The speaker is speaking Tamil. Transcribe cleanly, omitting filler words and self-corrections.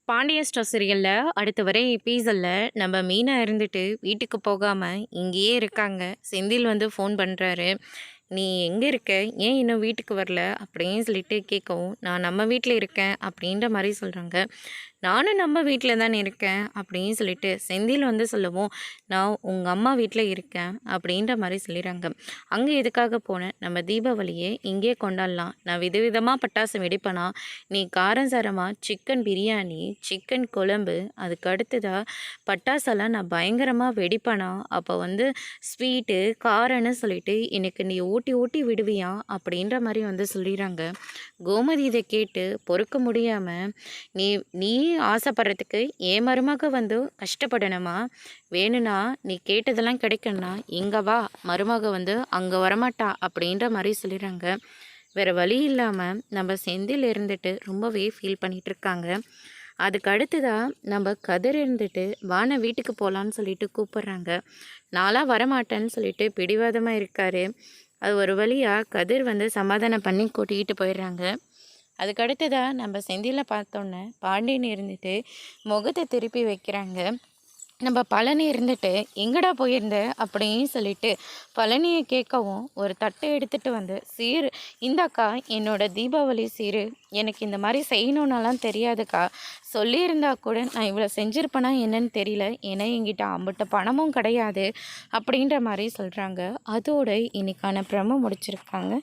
பாண்டியன் ஸ்டோர் சீரியலில் அடுத்து வர எபிசோடில் நம்ம மீனா இருந்துட்டு வீட்டுக்கு போகாமல் இங்கேயே இருக்காங்க. செந்தில் வந்து ஃபோன் பண்ணுறாரு. நீ எங்கே இருக்க, ஏன் இன்னும் வீட்டுக்கு வரல அப்படின்னு சொல்லிட்டு கேட்கவும், நான் நம்ம வீட்டில் இருக்கேன் அப்படின்ற மாதிரி சொல்கிறாங்க. நானும் நம்ம வீட்டில் தானே இருக்கேன் அப்படின்னு சொல்லிட்டு செந்தில் வந்து சொல்லவும், நான் உங்கள் அம்மா வீட்டில் இருக்கேன் அப்படின்ற மாதிரி சொல்லிடுறாங்க. அங்கே எதுக்காக போனேன், நம்ம தீபாவளியே இங்கே கொண்டாடலாம், நான் விதவிதமாக பட்டாசு வெடிப்பேனா, நீ காரம் சாரமாக சிக்கன் பிரியாணி, சிக்கன் குழம்பு, அதுக்கு அடுத்ததாக பட்டாசெல்லாம் நான் பயங்கரமாக வெடிப்பேனா, அப்போ வந்து ஸ்வீட்டு காரன்னு சொல்லிட்டு எனக்கு நீ ஊட்டி ஊட்டி விடுவியா அப்படின்ற மாதிரி வந்து சொல்லிடுறாங்க. கோமதி இதை கேட்டு பொறுக்க முடியாமல், நீ நீ ஆசைப்படுறதுக்கு என் மருமக வந்து கஷ்டப்படணுமா, வேணும்னா நீ கேட்டதெல்லாம் கிடைக்கணும்னா இங்கே வா, மருமக வந்து அங்கே வரமாட்டா அப்படின்ற மாதிரி சொல்லிடுறாங்க. வேறு வழி இல்லாமல் நம்ம செந்தில் இருந்துட்டு ரொம்பவே ஃபீல் பண்ணிகிட்டு இருக்காங்க. அதுக்கு அடுத்ததாக நம்ம கதிர் இருந்துட்டு வான வீட்டுக்கு போகலான்னு சொல்லிட்டு கூப்பிட்றாங்க. நான்லாம் வரமாட்டேன்னு சொல்லிட்டு பிடிவாதமாக இருக்கார். அது ஒரு வழியாக கதிர் வந்து சமாதானம் பண்ணி கூட்டிகிட்டு போயிடுறாங்க. அதுக்கு அடுத்ததாக நம்ம செந்தில பார்த்தோன்னே பாண்டியன் இருந்துட்டு முகத்தை திருப்பி வைக்கிறாங்க. நம்ம பழனி இருந்துட்டு எங்கடா போயிருந்த அப்படின்னு சொல்லிட்டு பழனியை கேட்கவும், ஒரு தட்டை எடுத்துகிட்டு வந்து சீர் இந்தாக்கா, என்னோட தீபாவளி சீர், எனக்கு இந்த மாதிரி செய்யணுன்னாலாம் தெரியாதுக்கா, சொல்லியிருந்தா கூட நான் இவ்வளோ செஞ்சுருப்பேனா என்னன்னு தெரியல, ஏன்னா என்கிட்ட அம்பிட்ட பணமும் கிடையாது அப்படின்ற மாதிரி சொல்கிறாங்க. அதோடு இன்னைக்கான ப்ரமோ முடிச்சிருக்காங்க.